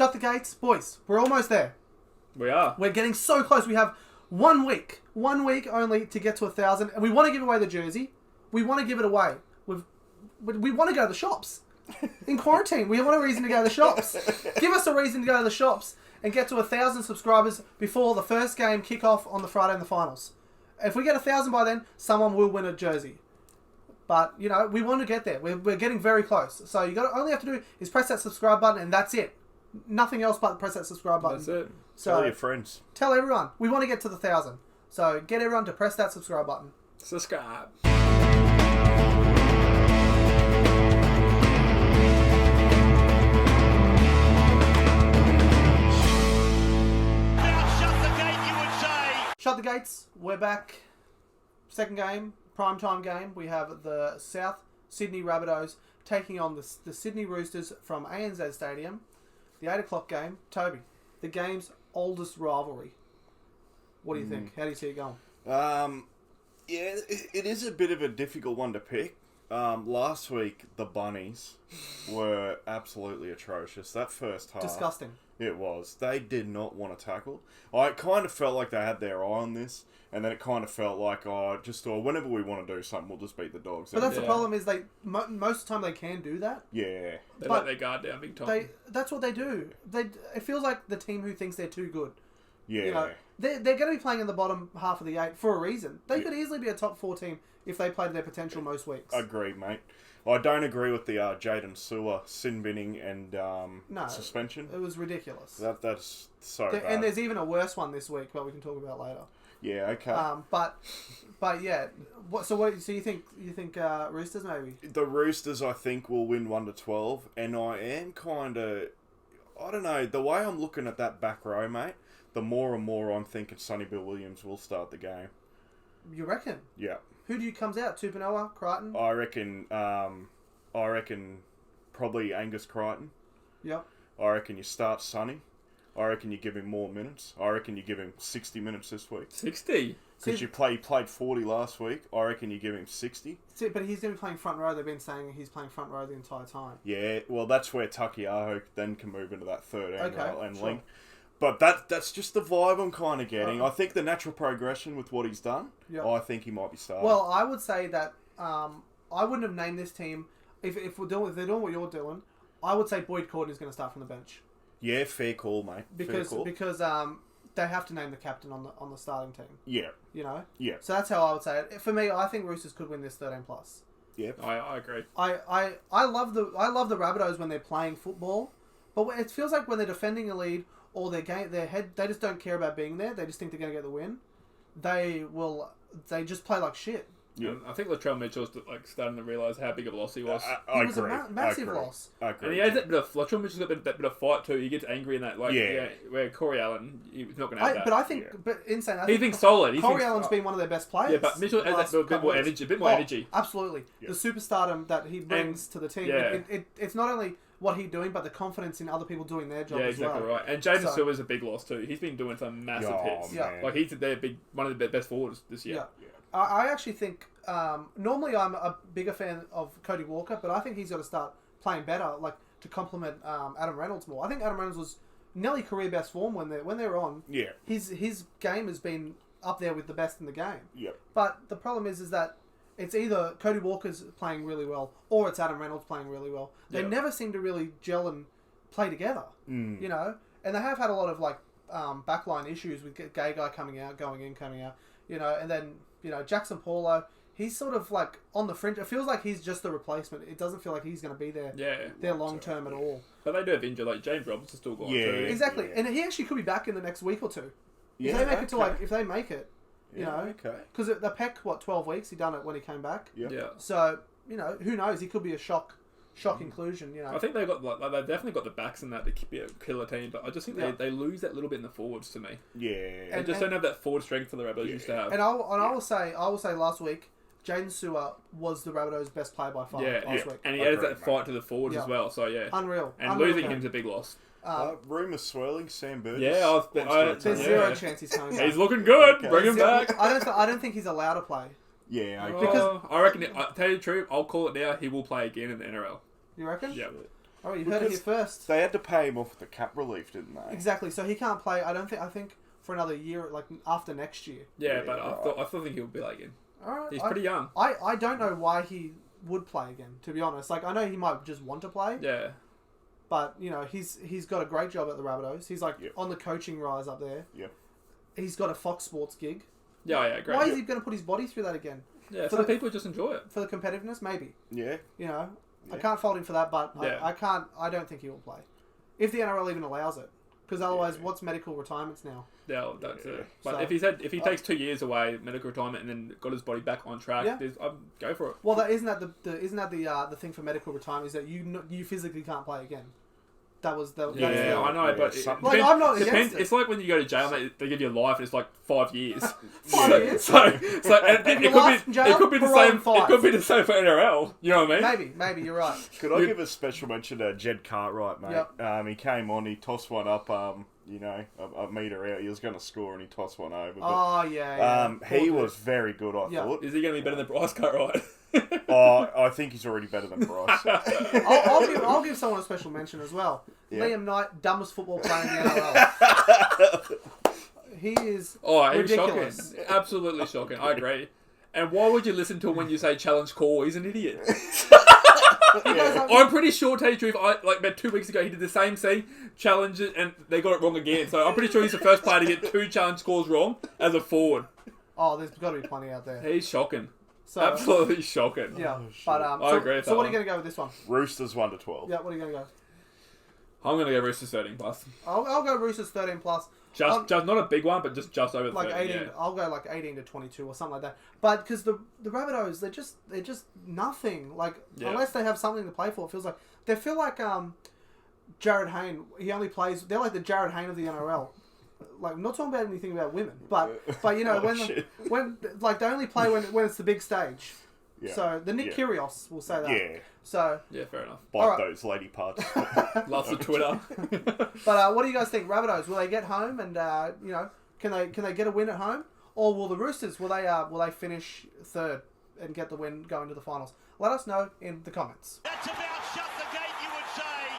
Shut the gates, boys. We're almost there. We are. We're getting so close. We have 1 week only to get to 1,000, and we want to give away the jersey. We want to give it away. We want to go to the shops. In quarantine, we want a reason to go to the shops. Give us a reason to go to the shops and get to 1,000 subscribers before the first game kick off on the Friday in the finals. If we get 1,000 by then, someone will win a jersey. But, you know, we want to get there. We're getting very close. So only have to do is press that subscribe button, and that's it. Nothing else but press that subscribe button. That's it. So, tell your friends. Tell everyone. We want to get to the 1,000. So get everyone to press that subscribe button. Subscribe. Shut the gates. We're back. Second game, primetime game. We have the South Sydney Rabbitohs taking on the Sydney Roosters from ANZ Stadium. The 8 o'clock game. Toby, the game's oldest rivalry. What do you think? How do you see it going? Yeah, it is a bit of a difficult one to pick. Last week, the Bunnies were absolutely atrocious. That first half. Disgusting. It was. They did not want to tackle. I kind of felt like they had their eye on this, and then it kind of felt like, whenever we want to do something, we'll just beat the dogs. But that's the problem is most of the time they can do that. Yeah. They let their guard down big time. That's what they do. It feels like the team who thinks they're too good. Yeah. You know, they're going to be playing in the bottom half of the 8 for a reason. They could easily be a top 4 team if they played their potential most weeks. Agreed, mate. I don't agree with the Jaden Sewer sin binning and suspension. It was ridiculous. That's so bad. And there's even a worse one this week, but we can talk about later. Yeah, okay. But yeah. So you think Roosters maybe? The Roosters, I think, will win 1-12, and I am kind of, I don't know, the way I'm looking at that back row, mate, the more and more I'm thinking Sonny Bill Williams will start the game. You reckon? Yeah. Who do you comes out? Tupanoa, Crichton? I reckon probably Angus Crichton. Yep. I reckon you start Sonny. I reckon you give him more minutes. I reckon you give him 60 minutes this week. 60? Because he played 40 last week. I reckon you give him 60. See, but he's going to be playing front row. They've been saying he's playing front row the entire time. Yeah, well, that's where Takiaho then can move into that third angle and sure. link. But that's just the vibe I'm kind of getting. I think the natural progression with what he's done, I think he might be starting. Well, I would say that I wouldn't have named this team if they're doing what you're doing. I would say Boyd Corden is going to start from the bench. Yeah, fair call, mate. Because they have to name the captain on the starting team. Yeah. You know? Yeah. So that's how I would say it. For me, I think Roosters could win this 13+. Yeah. I agree. I love the Rabbitohs when they're playing football, but it feels like when they're defending a lead or they just don't care about being there. They just think they're going to get the win. They just play like shit. Yeah. I think Latrell Mitchell's starting to realise how big of a loss he was. It was a massive loss. I agree. And he has that bit of... Latrell Mitchell's got that bit of fight too. He gets angry in that. Where Corey Allen, he's not going to have that. But I think... Yeah. But insane. He's been solid. Corey Allen's been one of their best players. Yeah, but Mitchell has that bit more energy. A bit more energy. Absolutely. Yeah. The superstardom that he brings to the team. Yeah. It's not only what he's doing, but the confidence in other people doing their job as well. Yeah, exactly right. And Jaden Silver's a big loss too. He's been doing some massive hits. Yeah. Like he's one of the best forwards this year. Yeah. I actually think... normally I'm a bigger fan of Cody Walker, but I think he's got to start playing better, to complement Adam Reynolds more. I think Adam Reynolds was nearly career best form when they were on. Yeah. His game has been up there with the best in the game. Yep. But the problem is that it's either Cody Walker's playing really well or it's Adam Reynolds playing really well. They never seem to really gel and play together. You know, and they have had a lot of backline issues with Gay Guy coming out, going in, coming out. You know, and then Jackson Paulo. He's sort of on the fringe. It feels like he's just the replacement. It doesn't feel like he's going to be there long term at all. But they do have injured. James Roberts is still gone too. Exactly. Yeah. And he actually could be back in the next week or two. If they make it if they make it, you know. Okay. Because the Peck, 12 weeks? He done it when he came back. Yeah. So, who knows? He could be a shock inclusion, I think they've got they've definitely got the backs in that to be a killer team, but I just think they lose that little bit in the forwards to me. Yeah. They just don't have that forward strength for the Rabbitohs used to have. And I will say last week, Jaden Sewer was the Rabbitohs' best player by far last week. And he adds that fight to the forwards as well, so Unreal. And losing him's a big loss. Rumours swirling, Sam Burgess. There's zero chance he's coming back. He's looking good. Bring him back. I don't think he's allowed to play. Yeah, because I reckon. Tell you the truth, I'll call it now. He will play again in the NRL. You reckon? Yeah. Oh, you heard it here first. They had to pay him off the cap relief, didn't they? Exactly. So he can't play. I think for another year, like after next year. Yeah, but I still think he'll be like again. All right. He's pretty young. I don't know why he would play again. To be honest, like I know he might just want to play. Yeah. But you know he's got a great job at the Rabbitohs. He's like on the coaching rise up there. Yeah. He's got a Fox Sports gig. Yeah, great. Why is he going to put his body through that again? Yeah, some people just enjoy it for the competitiveness, maybe. Yeah. You know, Yeah. I can't fault him for that, but Yeah. I don't think he will play if the NRL even allows it. Because otherwise, what's medical retirements now? Yeah, that's it. But So, if he takes 2 years away, medical retirement, and then got his body back on track, go for it. Well, isn't that the thing for medical retirement is that you physically can't play again. That was the I know, but I'm not against it. It's like when you go to jail, mate, they give you life, and it's like 5 years. 5 years. So it could be the same. It could be the same for NRL. You know what I mean? Maybe you're right. Could I give a special mention to Jed Cartwright, mate? Yep. He came on, he tossed one up, a metre out. He was going to score, and he tossed one over. But, he was very good, I thought. Is he going to be better than Bryce Cartwright? I think he's already better than Bryce. I'll give someone a special mention as well. Yeah. Liam Knight, dumbest football player in the NRL. He is ridiculous. Shocking. Absolutely shocking. I agree. And why would you listen to him when you say challenge call? He's an idiot. I'm pretty sure, tell you the truth, about 2 weeks ago, he did the same thing, challenge it, and they got it wrong again. So I'm pretty sure he's the first player to get 2 challenge calls wrong as a forward. Oh, there's got to be plenty out there. He's shocking. So, absolutely shocking. Yeah, but I agree with that. So what are you going to go with this one? Roosters 1-12. Yeah, what are you going to go? I'm going to go Roosters 13 plus. I'll go Roosters 13 plus. Just not a big one, but just over the 13. 18. Yeah. I'll go like 18 to 22 or something like that. But because the Rabbitohs, they're just nothing. Like unless they have something to play for, it feels like they feel like Jared Hayne. He only plays. They're like the Jared Hayne of the NRL. Like I'm not talking about anything about women, but you know when like they only play when it's the big stage. Yeah. So the Nick Kyrgios will say that. Yeah. So fair enough. Bite those lady parts. Loves the Twitter. But what do you guys think? Rabbitohs, will they get home and can they get a win at home, or will the Roosters will they finish third and get the win going to the finals? Let us know in the comments.